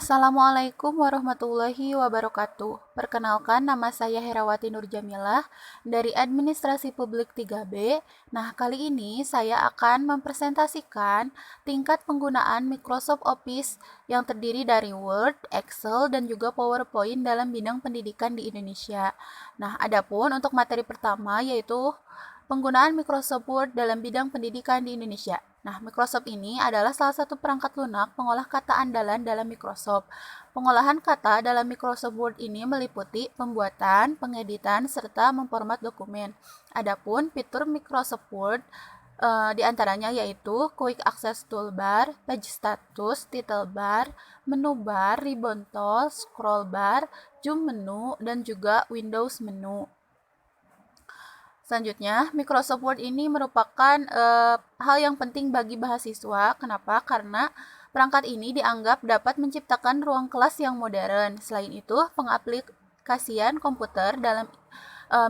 Assalamualaikum warahmatullahi wabarakatuh. Perkenalkan, nama saya Herawati Nurjamilah dari Administrasi Publik 3B. Nah, kali ini saya akan mempresentasikan tingkat penggunaan Microsoft Office yang terdiri dari Word, Excel, dan juga PowerPoint dalam bidang pendidikan di Indonesia. Nah, adapun untuk materi pertama yaitu penggunaan Microsoft Word dalam bidang pendidikan di Indonesia. Nah, Microsoft ini adalah salah satu perangkat lunak pengolah kata andalan dalam Microsoft. Pengolahan kata dalam Microsoft Word ini meliputi pembuatan, pengeditan, serta memformat dokumen. Adapun fitur Microsoft Word di antaranya yaitu Quick Access Toolbar, Page Status, Title Bar, Menu Bar, Ribbon Tool, Scroll Bar, Zoom Menu, dan juga Windows Menu. Selanjutnya, Microsoft Word ini merupakan hal yang penting bagi mahasiswa. Kenapa? Karena perangkat ini dianggap dapat menciptakan ruang kelas yang modern. Selain itu, pengaplikasian komputer dalam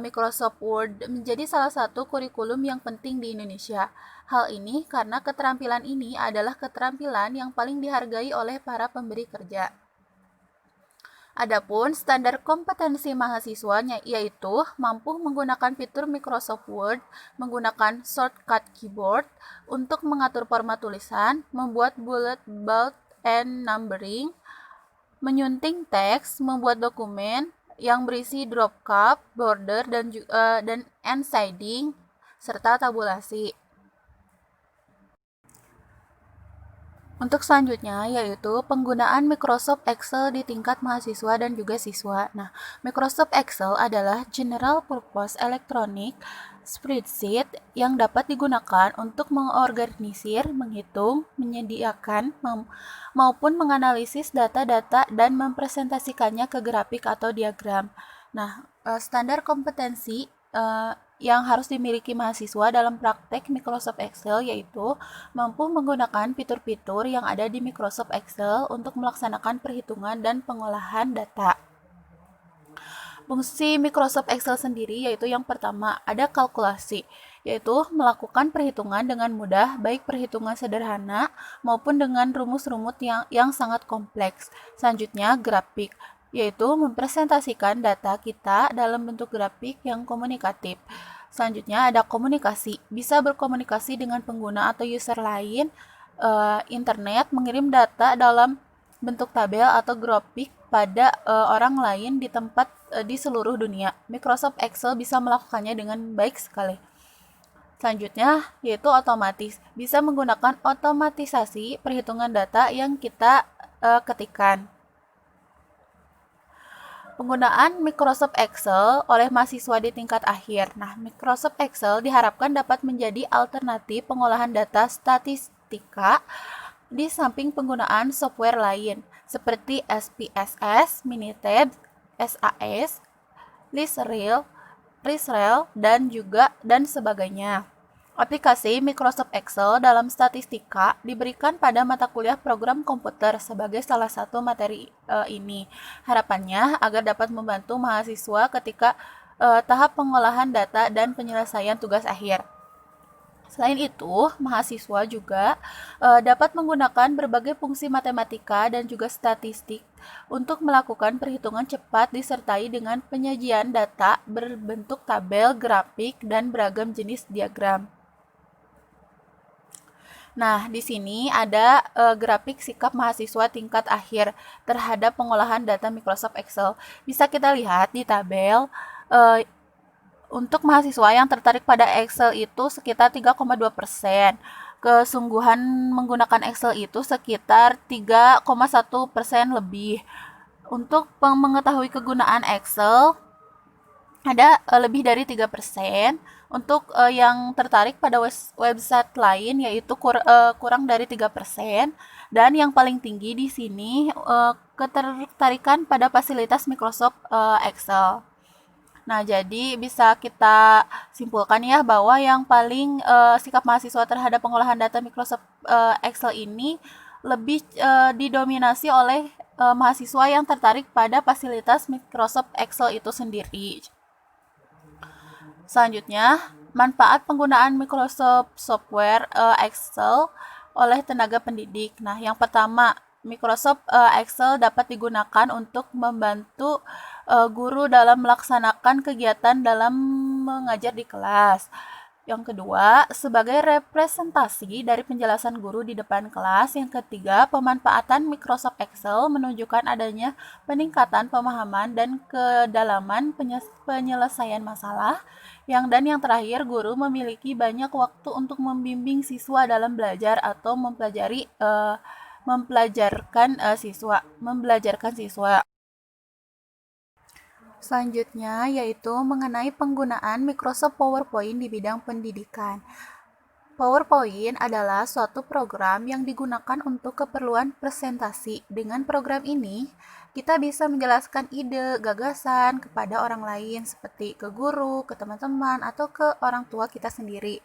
Microsoft Word menjadi salah satu kurikulum yang penting di Indonesia. Hal ini karena keterampilan ini adalah keterampilan yang paling dihargai oleh para pemberi kerja. Adapun standar kompetensi mahasiswanya yaitu mampu menggunakan fitur Microsoft Word, menggunakan shortcut keyboard untuk mengatur format tulisan, membuat bullet, bold, and numbering, menyunting teks, membuat dokumen yang berisi drop cap, border, dan end shading, serta tabulasi. Untuk selanjutnya yaitu penggunaan Microsoft Excel di tingkat mahasiswa dan juga siswa. Nah, Microsoft Excel adalah General Purpose Electronic Spreadsheet yang dapat digunakan untuk mengorganisir, menghitung, menyediakan, maupun menganalisis data-data dan mempresentasikannya ke grafik atau diagram. Nah, standar kompetensi yang harus dimiliki mahasiswa dalam praktek Microsoft Excel yaitu mampu menggunakan fitur-fitur yang ada di Microsoft Excel untuk melaksanakan perhitungan dan pengolahan data. Fungsi Microsoft Excel sendiri yaitu yang pertama ada kalkulasi, yaitu melakukan perhitungan dengan mudah, baik perhitungan sederhana maupun dengan rumus-rumus yang sangat kompleks. Selanjutnya grafik, yaitu mempresentasikan data kita dalam bentuk grafik yang komunikatif. Selanjutnya ada komunikasi, bisa berkomunikasi dengan pengguna atau user lain, internet, mengirim data dalam bentuk tabel atau grafik pada orang lain di tempat di seluruh dunia. Microsoft Excel bisa melakukannya dengan baik sekali. Selanjutnya yaitu otomatis, bisa menggunakan otomatisasi perhitungan data yang kita ketikkan. Penggunaan Microsoft Excel oleh mahasiswa di tingkat akhir. Nah, Microsoft Excel diharapkan dapat menjadi alternatif pengolahan data statistika di samping penggunaan software lain seperti SPSS, Minitab, SAS, Listral, dan sebagainya. Aplikasi Microsoft Excel dalam statistika diberikan pada mata kuliah program komputer sebagai salah satu materi ini. Harapannya agar dapat membantu mahasiswa ketika tahap pengolahan data dan penyelesaian tugas akhir. Selain itu, mahasiswa juga dapat menggunakan berbagai fungsi matematika dan juga statistik untuk melakukan perhitungan cepat disertai dengan penyajian data berbentuk tabel, grafik, dan beragam jenis diagram. Nah, di sini ada grafik sikap mahasiswa tingkat akhir terhadap pengolahan data Microsoft Excel. Bisa kita lihat di tabel, untuk mahasiswa yang tertarik pada Excel itu sekitar 3,2%. Kesungguhan menggunakan Excel itu sekitar 3,1% lebih. Untuk mengetahui kegunaan Excel, ada lebih dari 3%. Untuk yang tertarik pada website lain yaitu kurang dari 3%. Dan yang paling tinggi di sini ketertarikan pada fasilitas Microsoft Excel. Nah, jadi bisa kita simpulkan ya bahwa yang paling sikap mahasiswa terhadap pengolahan data Microsoft Excel ini lebih didominasi oleh mahasiswa yang tertarik pada fasilitas Microsoft Excel itu sendiri. Selanjutnya, manfaat penggunaan Microsoft Software Excel oleh tenaga pendidik. Nah, yang pertama, Microsoft Excel dapat digunakan untuk membantu guru dalam melaksanakan kegiatan dalam mengajar di kelas. Yang kedua, sebagai representasi dari penjelasan guru di depan kelas. Yang ketiga, pemanfaatan Microsoft Excel menunjukkan adanya peningkatan pemahaman dan kedalaman penyelesaian masalah. Dan yang terakhir, guru memiliki banyak waktu untuk membimbing siswa dalam belajar atau membelajarkan siswa. Selanjutnya yaitu mengenai penggunaan Microsoft PowerPoint di bidang pendidikan. PowerPoint adalah suatu program yang digunakan untuk keperluan presentasi. Dengan program ini, kita bisa menjelaskan ide, gagasan kepada orang lain seperti ke guru, ke teman-teman, atau ke orang tua kita sendiri.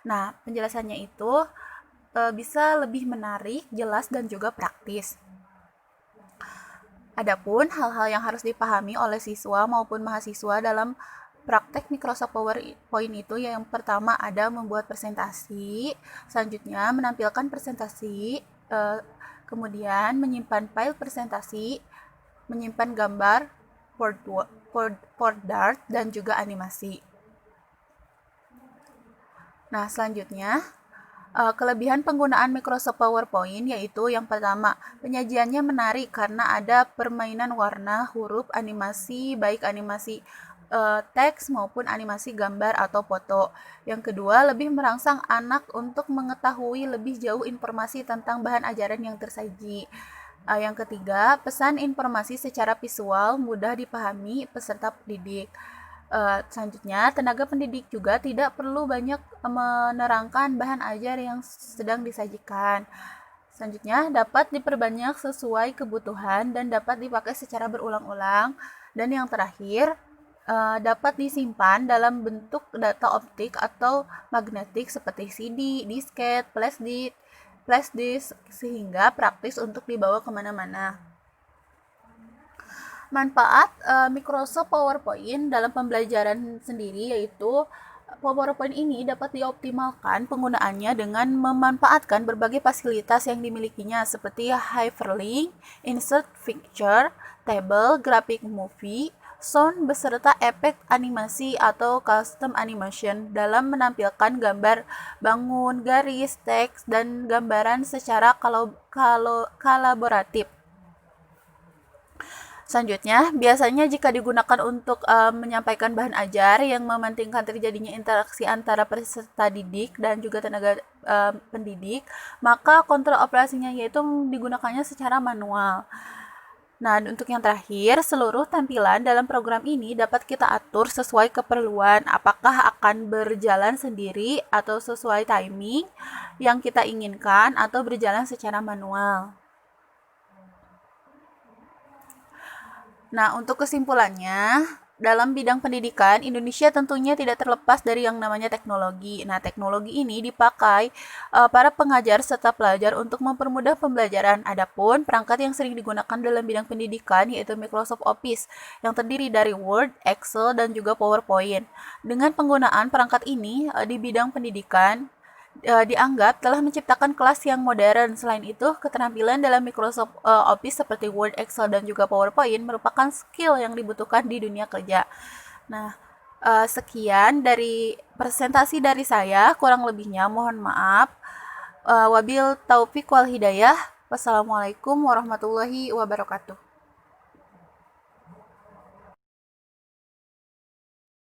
Nah, penjelasannya itu bisa lebih menarik, jelas, dan juga praktis. Adapun hal-hal yang harus dipahami oleh siswa maupun mahasiswa dalam praktek Microsoft PowerPoint itu yang pertama ada membuat presentasi, selanjutnya menampilkan presentasi, kemudian menyimpan file presentasi, menyimpan gambar, dart, dan juga animasi. Nah, selanjutnya kelebihan penggunaan Microsoft PowerPoint yaitu yang pertama, penyajiannya menarik karena ada permainan warna, huruf, animasi, baik animasi teks maupun animasi gambar atau foto. Yang kedua, lebih merangsang anak untuk mengetahui lebih jauh informasi tentang bahan ajaran yang tersaji. Yang ketiga, pesan informasi secara visual mudah dipahami peserta pendidik. Selanjutnya, tenaga pendidik juga tidak perlu banyak menerangkan bahan ajar yang sedang disajikan. Selanjutnya, dapat diperbanyak sesuai kebutuhan dan dapat dipakai secara berulang-ulang. Dan yang terakhir, dapat disimpan dalam bentuk data optik atau magnetik seperti CD, disket, flash disk, sehingga praktis untuk dibawa kemana-mana. Manfaat Microsoft PowerPoint dalam pembelajaran sendiri yaitu PowerPoint ini dapat dioptimalkan penggunaannya dengan memanfaatkan berbagai fasilitas yang dimilikinya seperti hyperlink, insert picture, table, graphic movie, sound beserta efek animasi atau custom animation dalam menampilkan gambar, bangun, garis, teks, dan gambaran secara kolaboratif. Selanjutnya, biasanya jika digunakan untuk menyampaikan bahan ajar yang mementingkan terjadinya interaksi antara peserta didik dan juga tenaga pendidik, maka kontrol operasinya yaitu digunakannya secara manual. Nah, untuk yang terakhir, seluruh tampilan dalam program ini dapat kita atur sesuai keperluan, apakah akan berjalan sendiri atau sesuai timing yang kita inginkan atau berjalan secara manual. Nah, untuk kesimpulannya, dalam bidang pendidikan, Indonesia tentunya tidak terlepas dari yang namanya teknologi. Nah, teknologi ini dipakai para pengajar serta pelajar untuk mempermudah pembelajaran. Adapun perangkat yang sering digunakan dalam bidang pendidikan yaitu Microsoft Office yang terdiri dari Word, Excel, dan juga PowerPoint. Dengan penggunaan perangkat ini di bidang pendidikan, dianggap telah menciptakan kelas yang modern. Selain itu, keterampilan dalam Microsoft Office seperti Word, Excel, dan juga PowerPoint merupakan skill yang dibutuhkan di dunia kerja. Nah, sekian dari presentasi dari saya, kurang lebihnya mohon maaf. Wabil taufik wal hidayah. Wassalamualaikum warahmatullahi wabarakatuh.